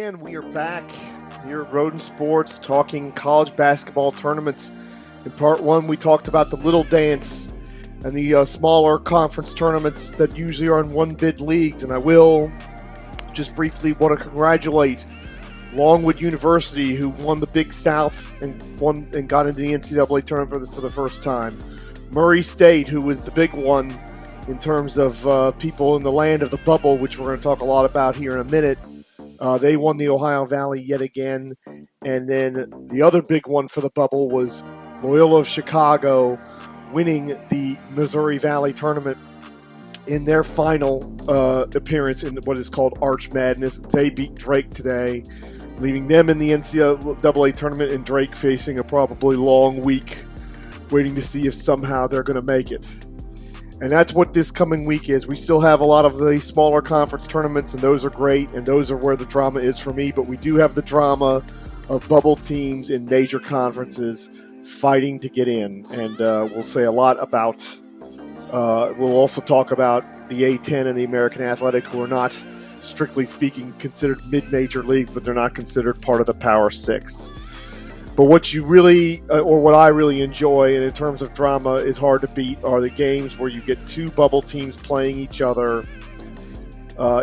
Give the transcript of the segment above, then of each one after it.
again. We are back here at Rodent Sports talking college basketball tournaments. In part one, we talked about the Little Dance and the smaller conference tournaments that usually are in one-bid leagues. And I will just briefly want to congratulate Longwood University, who won the Big South and got into the NCAA tournament for the first time. Murray State, who was the big one in terms of people in the land of the bubble, which we're going to talk a lot about here in a minute. They won the Ohio Valley yet again. And then the other big one for the bubble was Loyola of Chicago winning the Missouri Valley tournament in their final appearance in what is called Arch Madness. They beat Drake today, leaving them in the NCAA tournament, and Drake facing a probably long week, waiting to see if somehow they're going to make it. And that's what this coming week is. We still have a lot of the smaller conference tournaments, and those are great, and those are where the drama is for me. But we do have the drama of bubble teams in major conferences fighting to get in. And we'll say a lot about, we'll also talk about the A-10 and the American Athletic, who are not, strictly speaking, considered mid-major leagues, but they're not considered part of the Power Six. But what you really, or what I really enjoy, and in terms of drama is hard to beat, are the games where you get two bubble teams playing each other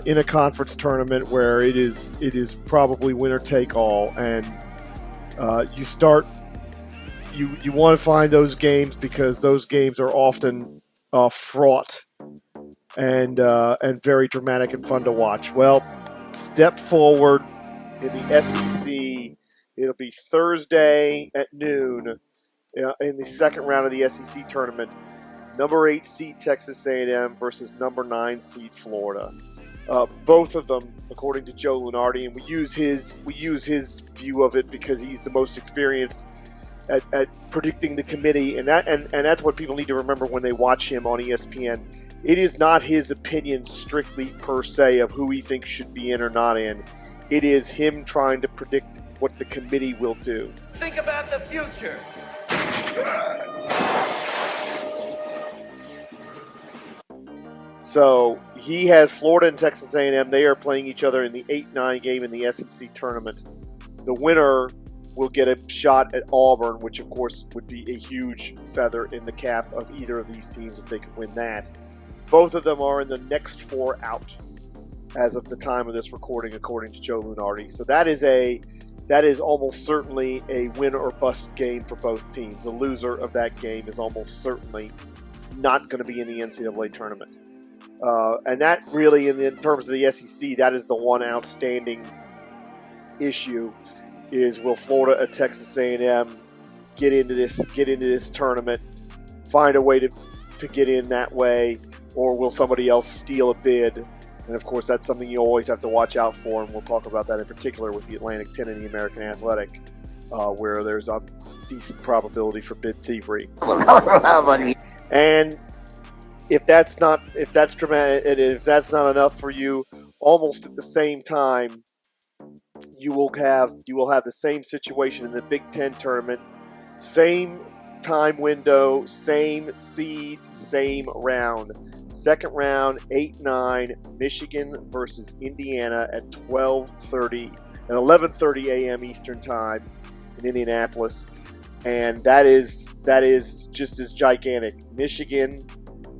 in a conference tournament where it is probably winner take all, and you want to find those games because those games are often fraught and very dramatic and fun to watch. Well, step forward in the SEC. It'll be Thursday at noon in the second round of the SEC tournament. Number 8 seed Texas A&M versus number 9 seed Florida. Both of them, according to Joe Lunardi, and we use his view of it because he's the most experienced at predicting the committee, and that's what people need to remember when they watch him on ESPN. It is not his opinion strictly per se of who he thinks should be in or not in. It is him trying to predict what the committee will do. Think about the future. So he has Florida and Texas A&M. They are playing each other in the 8-9 game in the SEC tournament. The winner will get a shot at Auburn, which of course would be a huge feather in the cap of either of these teams if they could win that. Both of them are in the next 4 out as of the time of this recording, according to Joe Lunardi. So that is almost certainly a win or bust game for both teams. The loser of that game is almost certainly not going to be in the NCAA tournament. And that really, in terms of the SEC, that is the one outstanding issue: is will Florida and Texas A&M get into this tournament, find a way to get in that way, or will somebody else steal a bid? And, of course, that's something you always have to watch out for, and we'll talk about that in particular with the Atlantic 10 and the American Athletic, where there's a decent probability for bid thievery. And if that's dramatic, and if that's not enough for you, almost at the same time, you will have the same situation in the Big Ten tournament, same time window, same seeds, same round. Second round, 8-9, Michigan versus Indiana at 11:30 a.m. Eastern Time in Indianapolis, and that is just as gigantic. Michigan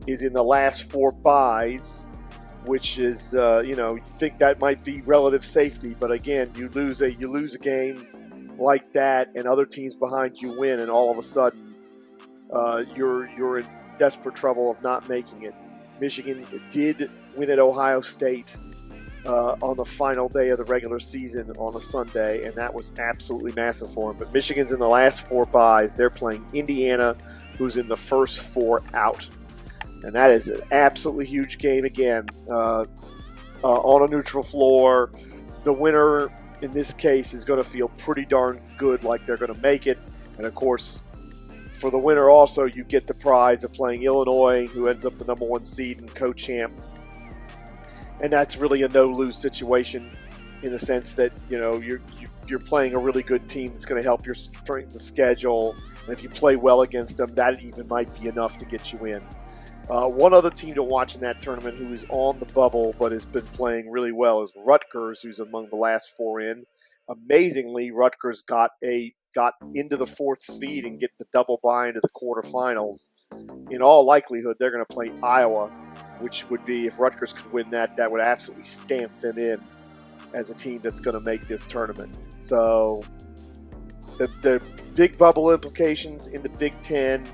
is in the last 4 byes, which is you think that might be relative safety, but again, you lose a game like that, and other teams behind you win, and all of a sudden you're in desperate trouble of not making it. Michigan did win at Ohio State on the final day of the regular season on a Sunday, and that was absolutely massive for them. But Michigan's in the last 4 byes. They're playing Indiana, who's in the first 4 out. And that is an absolutely huge game again on a neutral floor. The winner in this case is going to feel pretty darn good, like they're going to make it. And, of course, for the winner also, you get the prize of playing Illinois, who ends up the number 1 seed and co-champ. And that's really a no-lose situation in the sense that, you're playing a really good team that's going to help your strength of schedule. And if you play well against them, that even might be enough to get you in. One other team to watch in that tournament who is on the bubble but has been playing really well is Rutgers, who's among the last four in. Amazingly, Rutgers got into the fourth seed and get the double bye into the quarterfinals. In all likelihood, they're going to play Iowa, which would be, if Rutgers could win that would absolutely stamp them in as a team that's going to make this tournament. So the big bubble implications in the Big Ten,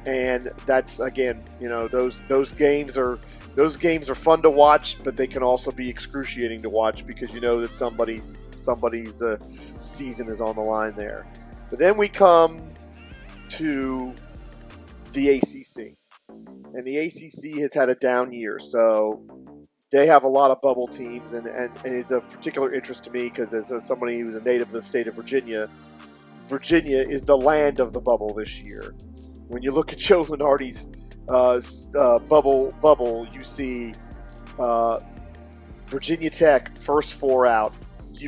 and that's, again, those games are fun to watch, but they can also be excruciating to watch because you know that somebody's season is on the line there. But then we come to the ACC, and the ACC has had a down year, so they have a lot of bubble teams, and it's of particular interest to me because as somebody who's a native of the state of Virginia, Virginia is the land of the bubble this year. When you look at Joe Lunardi's bubble, you see Virginia Tech first four out,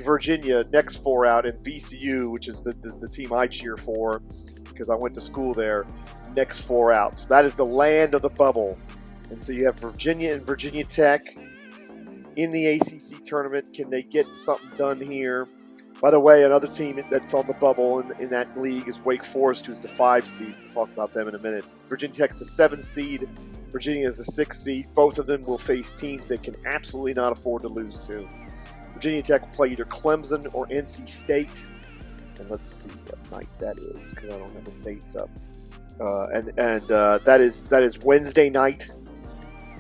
Virginia next four out, and VCU, which is the team I cheer for because I went to school there, next four out. So that is the land of the bubble. And so you have Virginia and Virginia Tech in the ACC tournament. Can they get something done here? By the way, another team that's on the bubble in that league is Wake Forest, who's the 5 seed. We'll talk about them in a minute. Virginia Tech's the 7 seed. Virginia is the 6 seed. Both of them will face teams they can absolutely not afford to lose to. Virginia Tech will play either Clemson or NC State. And let's see what night that is because I don't have the dates up. That is Wednesday night.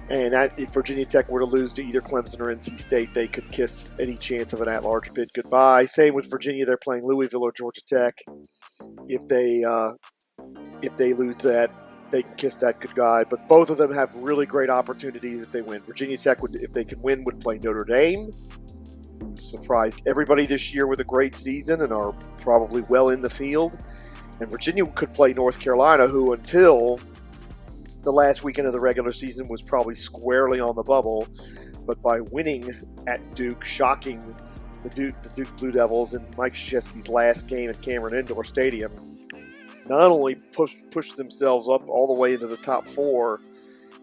And if Virginia Tech were to lose to either Clemson or NC State, they could kiss any chance of an at-large bid goodbye. Same with Virginia; they're playing Louisville or Georgia Tech. If they lose that, they can kiss that goodbye. But both of them have really great opportunities if they win. Virginia Tech, if they can win, would play Notre Dame, who surprised everybody this year with a great season and are probably well in the field. And Virginia could play North Carolina, who until the last weekend of the regular season was probably squarely on the bubble, but by winning at Duke, shocking the Duke Blue Devils in Mike Krzyzewski's last game at Cameron Indoor Stadium, not only pushed themselves up all the way into the top 4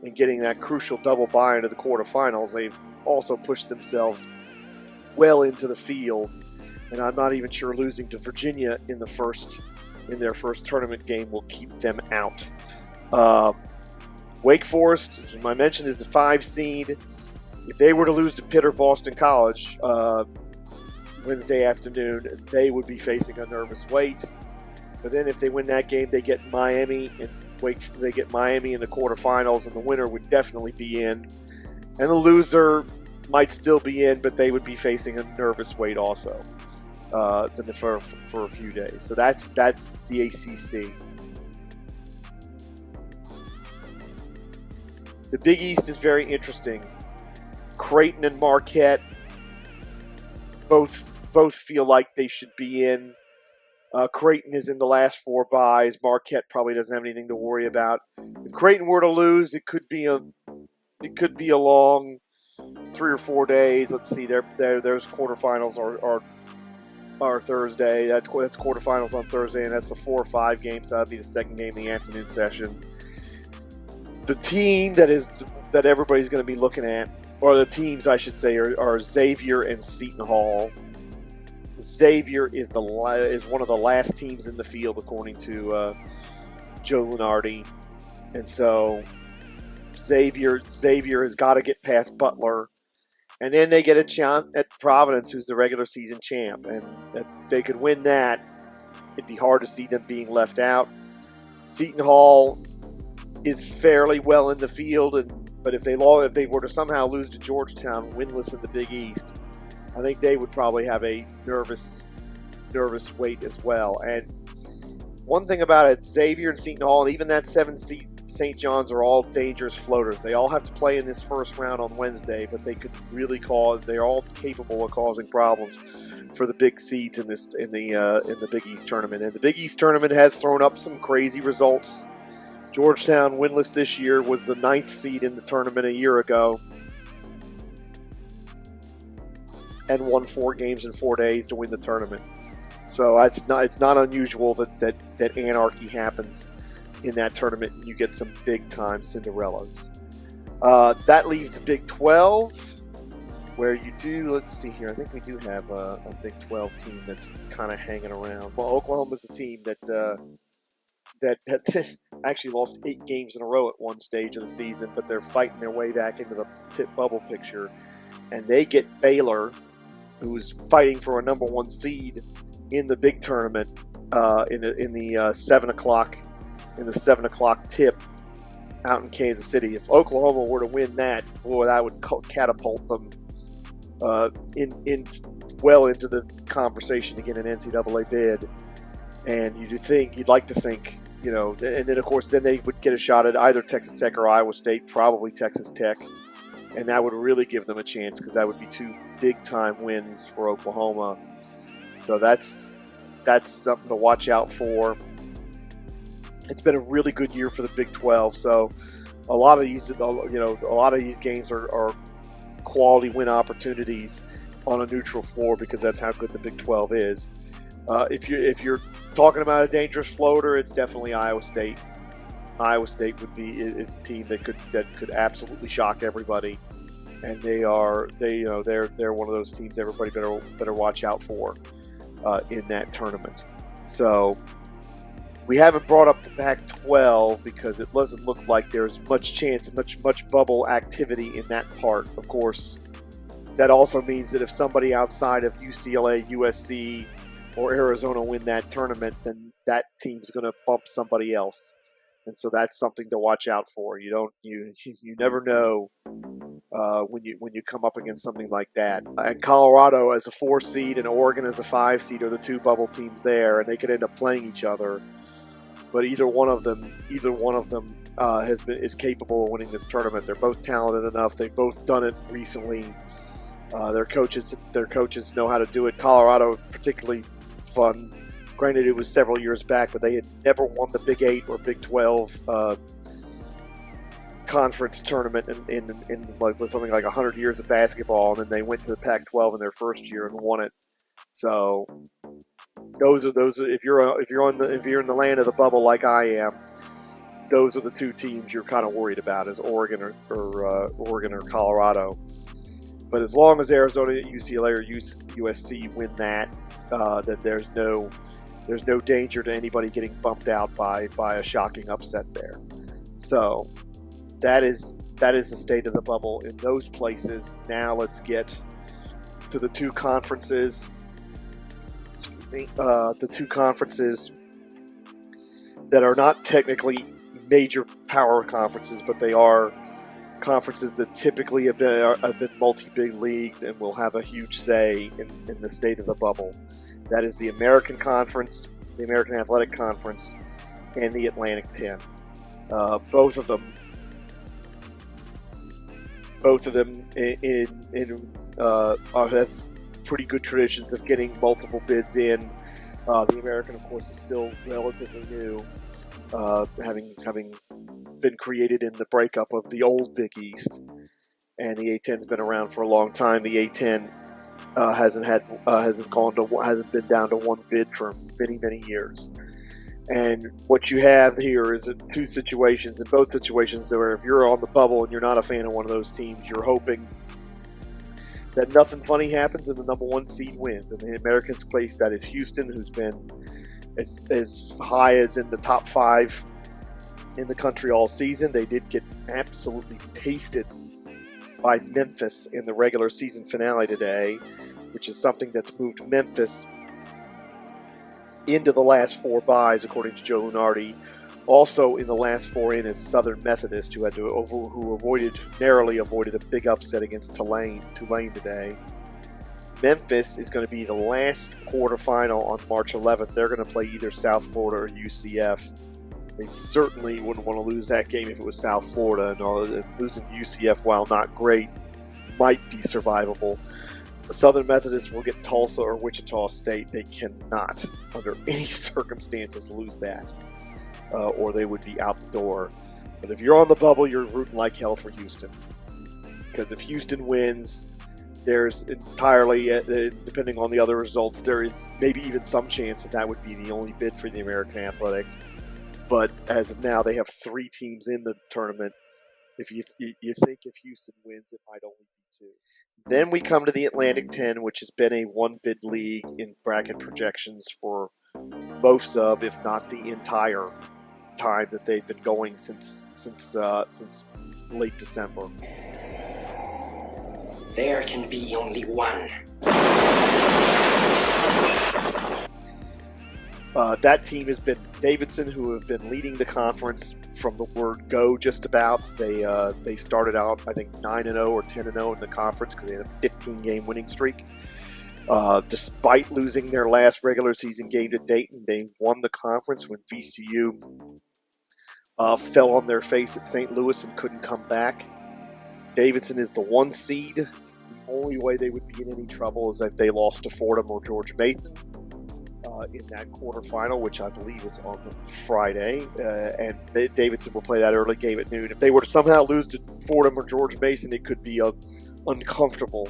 and getting that crucial double bye into the quarterfinals, they've also pushed themselves well into the field. And I'm not even sure losing to Virginia in their first tournament game will keep them out. Wake Forest, as I mentioned, is the 5 seed. If they were to lose to Pitt or Boston College Wednesday afternoon, they would be facing a nervous Wait. But then if they win that game, they get Miami, and they get Miami in the quarterfinals, and the winner would definitely be in. And the loser might still be in, but they would be facing a nervous Wait also for a few days. So that's the ACC. The Big East is very interesting. Creighton and Marquette both feel like they should be in. Creighton is in the last 4 byes. Marquette probably doesn't have anything to worry about. If Creighton were to lose, it could be a long 3 or 4 days. Let's see, there's quarterfinals are Thursday. That's quarterfinals on Thursday, and that's the 4 or 5 games. So that'd be the second game of the afternoon session. The team that everybody's going to be looking at, or the teams I should say, are Xavier and Seton Hall. Xavier is one of the last teams in the field according to Joe Lunardi, and so Xavier has got to get past Butler, and then they get a chance at Providence, who's the regular season champ, and if they could win that, it'd be hard to see them being left out. Seton Hall is fairly well in the field, but if they were to somehow lose to Georgetown, winless in the Big East, I think they would probably have a nervous Wait as well. And one thing about it, Xavier and Seton Hall, and even that 7 seed St. John's, are all dangerous floaters. They all have to play in this first round on Wednesday, but they could really they're all capable of causing problems for the big seeds in the Big East tournament. And the Big East tournament has thrown up some crazy results. Georgetown, winless this year, was the 9th seed in the tournament a year ago and won 4 games in 4 days to win the tournament. So it's not unusual that anarchy happens. in that tournament, and you get some big-time Cinderellas. That leaves the Big 12, where you do, let's see here, I think we do have a Big 12 team that's kind of hanging around. Well, Oklahoma's a team that actually lost 8 games in a row at one stage of the season, but they're fighting their way back into the pit bubble picture. And they get Baylor, who's fighting for a number 1 seed in the big tournament in the 7 o'clock tip out in Kansas City. If Oklahoma were to win that, boy, that would catapult them well into the conversation to get an NCAA bid. And you'd like to think, and then of course then they would get a shot at either Texas Tech or Iowa State, probably Texas Tech, and that would really give them a chance because that would be 2 big-time wins for Oklahoma. So that's something to watch out for. It's been a really good year for the Big 12. So a lot of these games are quality win opportunities on a neutral floor because that's how good the Big 12 is. If you're talking about a dangerous floater, it's definitely Iowa State. Iowa State is a team that could absolutely shock everybody, and they're one of those teams everybody better watch out for in that tournament. So we haven't brought up the Pac-12 because it doesn't look like there's much chance, much bubble activity in that part. Of course, that also means that if somebody outside of UCLA, USC, or Arizona win that tournament, then that team's going to bump somebody else, and so that's something to watch out for. You never know when you come up against something like that. And Colorado as a 4 seed and Oregon as a 5 seed are the 2 bubble teams there, and they could end up playing each other. But either one of them is capable of winning this tournament. They're both talented enough. They've both done it recently. Their coaches know how to do it. Colorado particularly fun. Granted, it was several years back, but they had never won the Big 8 or Big 12 conference tournament in with something like 100 years of basketball, and then they went to the Pac-12 in their first year and won it. So those are if you're in the land of the bubble like I am, those are the 2 teams you're kind of worried about, is Oregon or Colorado. But as long as Arizona, UCLA, or USC win that, then there's no danger to anybody getting bumped out by a shocking upset there. So that is the state of the bubble in those places. Now let's get to the 2 conferences. The 2 conferences that are not technically major power conferences, but they are conferences that typically have been multi-big leagues and will have a huge say in the state of the bubble. That is the American Conference, the American Athletic Conference, and the Atlantic 10. Both of them have pretty good traditions of getting multiple bids in. The American, of course, is still relatively new, having been created in the breakup of the old Big East, and the A10's been around for a long time. The A10 hasn't been down to 1 bid for many years. And what you have here is 2 situations, in both situations where if you're on the bubble and you're not a fan of one of those teams, you're hoping that nothing funny happens and the number 1 seed wins. In the Americans' case, that is Houston, who's been as high as in the top 5 in the country all season. They did get absolutely pasted by Memphis in the regular season finale today, which is something that's moved Memphis into the last 4 byes, according to Joe Lunardi. Also in the last 4 in is Southern Methodist, who narrowly avoided a big upset against Tulane today. Memphis is going to be the last quarterfinal on March 11th. They're going to play either South Florida or UCF. They certainly wouldn't want to lose that game if it was South Florida. And losing UCF, while not great, might be survivable. The Southern Methodist will get Tulsa or Wichita State. They cannot, under any circumstances, lose that, or they would be out the door. But if you're on the bubble, you're rooting like hell for Houston. Because if Houston wins, there's entirely, depending on the other results, there is maybe even some chance that would be the only bid for the American Athletic. but as of now, they have 3 teams in the tournament. If you think if Houston wins, it might only be 2. Then we come to the Atlantic 10, which has been a one-bid league in bracket projections for most of, if not the entire time that they've been going since late December. There can be only one. That team has been Davidson, who have been leading the conference from the word go just about. They started out, I think, 9-0 or 10-0 in the conference because they had a 15-game winning streak. Despite losing their last regular season game to Dayton, they won the conference when VCU fell on their face at St. Louis and couldn't come back. Davidson is the 1 seed. The only way they would be in any trouble is if they lost to Fordham or George Mason in that quarterfinal, which I believe is on Friday. And Davidson will play that early game at noon. If they were to somehow lose to Fordham or George Mason, it could be an uncomfortable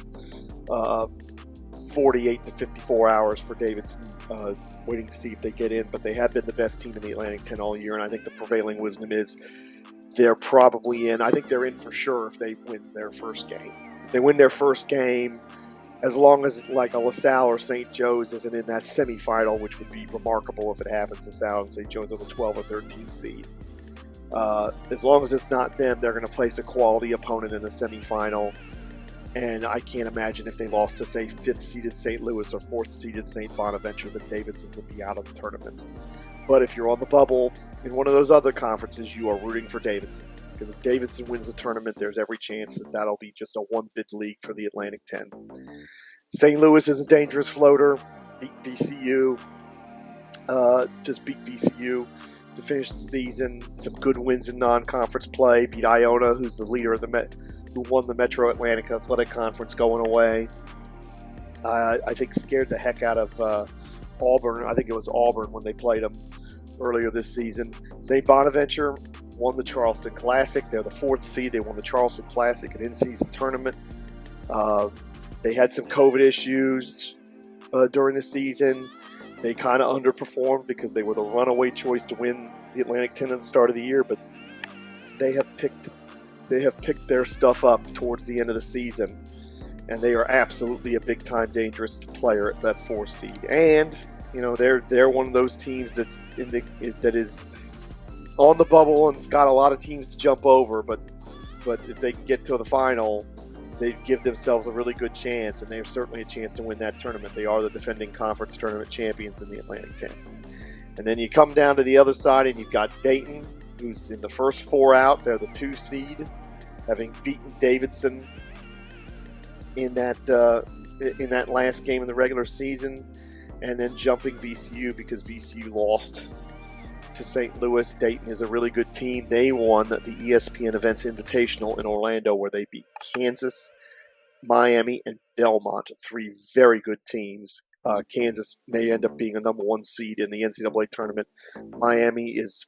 48 to 54 hours for Davidson, waiting to see if they get in. But they have been the best team in the Atlantic 10 all year, and I think the prevailing wisdom is they're probably in. I think they're in for sure if they win their first game. If they win their first game, as long as like a LaSalle or St. Joe's isn't in that semifinal, which would be remarkable if it happens. LaSalle and St. Joe's are the 12 or 13 seeds. As long as it's not them, they're going to place a quality opponent in the semifinal. And I can't imagine if they lost to, say, 5th-seeded St. Louis or 4th-seeded St. Bonaventure that Davidson would be out of the tournament. But if you're on the bubble in one of those other conferences, you are rooting for Davidson. Because if Davidson wins the tournament, there's every chance that that'll be just a one-bid league for the Atlantic 10. St. Louis is a dangerous floater. Beat VCU. Just beat VCU to finish the season. Some good wins in non-conference play. Beat Iona, who's the leader of who won the Metro Atlantic Athletic Conference going away. I think scared the heck out of Auburn. I think it was Auburn when they played them earlier this season. St. Bonaventure won the Charleston Classic. They're the 4th seed. They won the Charleston Classic, an in-season tournament. They had some COVID issues during the season. They kind of underperformed because they were the runaway choice to win the Atlantic 10 at the start of the year, but they have picked their stuff up towards the end of the season, and they are absolutely a big-time dangerous player at that 4th seed. And you know they're one of those teams that is on the bubble and it's got a lot of teams to jump over. But if they can get to the final, they give themselves a really good chance, and they have certainly a chance to win that tournament. They are the defending conference tournament champions in the Atlantic 10. And then you come down to the other side, and you've got Dayton, who's in the first 4 out. They're the 2 seed, having beaten Davidson in that last game in the regular season, and then jumping VCU because VCU lost to St. Louis. Dayton is a really good team. They won the ESPN Events Invitational in Orlando, where they beat Kansas, Miami, and Belmont, 3 very good teams. Kansas may end up being a number 1 seed in the NCAA tournament. Miami is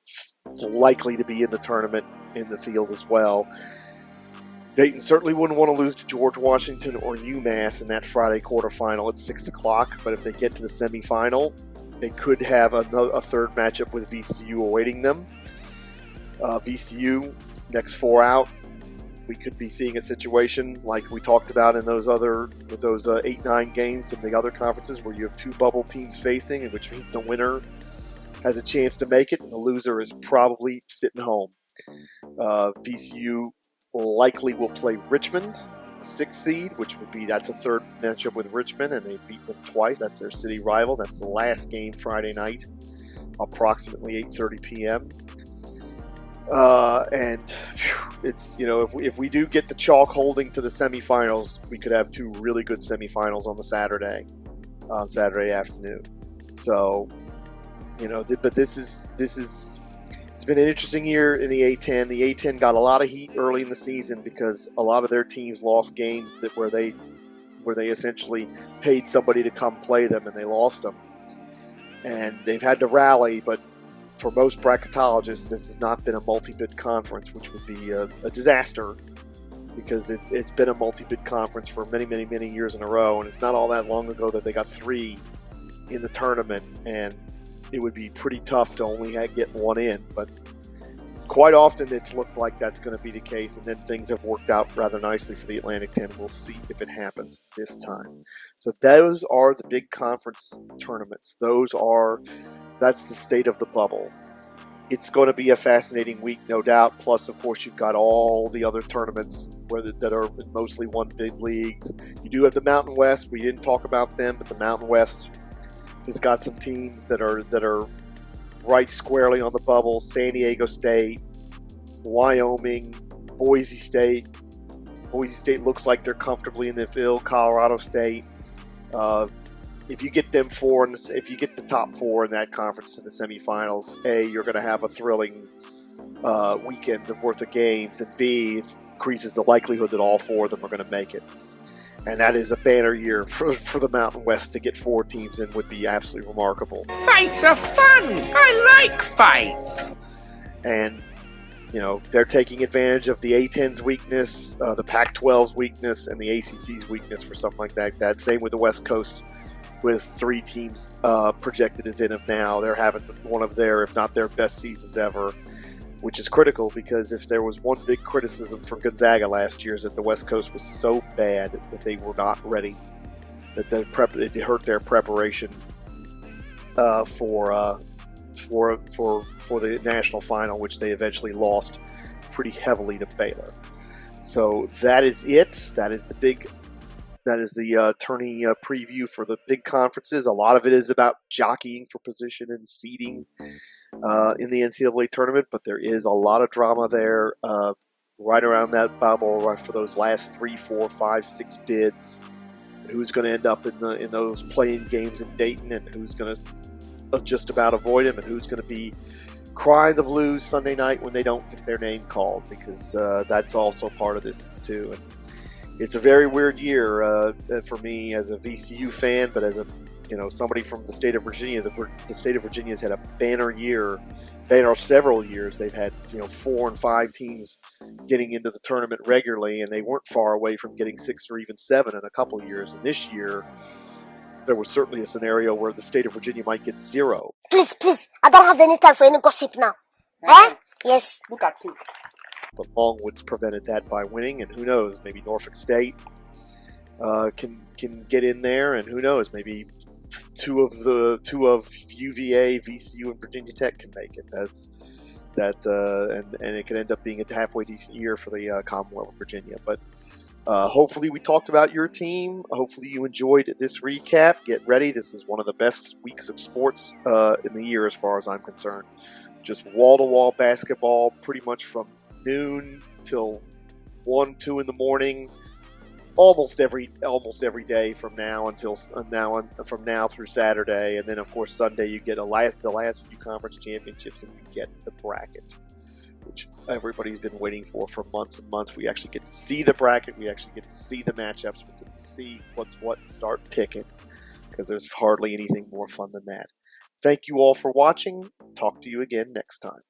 likely to be in the tournament in the field as well. Dayton certainly wouldn't want to lose to George Washington or UMass in that Friday quarterfinal at 6 o'clock, but if they get to the semifinal, they could have a 3rd matchup with VCU awaiting them. VCU, next 4 out, we could be seeing a situation like we talked about in those 8-9 games in the other conferences where you have 2 bubble teams facing, which means the winner has a chance to make it and the loser is probably sitting home. VCU likely will play Richmond, 6th seed, that's a 3rd matchup with Richmond, and they beat them twice. That's their city rival. That's the last game Friday night, approximately 8:30 p.m. And it's, if we do get the chalk holding to the semifinals, we could have 2 really good semifinals on Saturday afternoon. So, but this is it's been an interesting year in the A10. The A10 got a lot of heat early in the season because a lot of their teams lost games where they essentially paid somebody to come play them and they lost them. And they've had to rally, but for most bracketologists, this has not been a multi-bid conference, which would be a disaster because it's been a multi-bid conference for many, many, many years in a row, and it's not all that long ago that they got 3 in the tournament, and it would be pretty tough to only get one in. But quite often it's looked like that's going to be the case, and then things have worked out rather nicely for the Atlantic 10. We'll see if it happens this time. So those are the big conference tournaments. That's the state of the bubble. It's going to be a fascinating week, no doubt. Plus, of course, you've got all the other tournaments that are mostly one big leagues. You do have the Mountain West. We didn't talk about them, but the Mountain West has got some teams that are right squarely on the bubble. San Diego State, Wyoming, Boise State. Boise State looks like they're comfortably in the field. Colorado State. If you get them four, and if you get the top four in that conference to the semifinals, A, you're going to have a thrilling weekend worth of games, and B, it increases the likelihood that all four of them are going to make it. And that is a banner year for the Mountain West. To get 4 teams in would be absolutely remarkable. Fights are fun! I like fights! And, they're taking advantage of the A-10's weakness, the Pac-12's weakness, and the ACC's weakness for something like that. Same with the West Coast, with 3 teams projected as in of now. They're having one of their, if not their best seasons ever, which is critical, because if there was one big criticism for Gonzaga last year is that the West Coast was so bad that they were not ready, that it hurt their preparation for the national final, which they eventually lost pretty heavily to Baylor. So that is it. That is the tourney preview for the big conferences. A lot of it is about jockeying for position and seeding in the NCAA tournament, but there is a lot of drama there right around that bubble, right for those last 3, 4, 5, 6 bids. Who's going to end up in those playing games in Dayton, and who's going to just about avoid him, and who's going to be crying the blues Sunday night when they don't get their name called, because that's also part of this too. And it's a very weird year for me as a VCU fan, but as a somebody from the state of Virginia. The state of Virginia has had a banner of several years. They've had 4 and 5 teams getting into the tournament regularly, and they weren't far away from getting 6 or even 7 in a couple of years. And this year, there was certainly a scenario where the state of Virginia might get 0. Please, I don't have any time for any gossip now. Eh? Yes. Look at you. But Longwood's prevented that by winning, and who knows, maybe Norfolk State can get in there, and who knows, maybe two of UVA, VCU, and Virginia Tech can make it. And it could end up being a halfway decent year for the Commonwealth of Virginia. But hopefully we talked about your team. Hopefully you enjoyed this recap. Get ready. This is one of the best weeks of sports in the year as far as I'm concerned. Just wall-to-wall basketball pretty much from noon till 1, 2 in the morning. Almost every day from now through Saturday, and then of course Sunday you get the last few conference championships, and you get the bracket, which everybody's been waiting for months and months. We actually get to see the bracket. We actually get to see the matchups. We get to see what's what and start picking, because there's hardly anything more fun than that. Thank you all for watching. Talk to you again next time.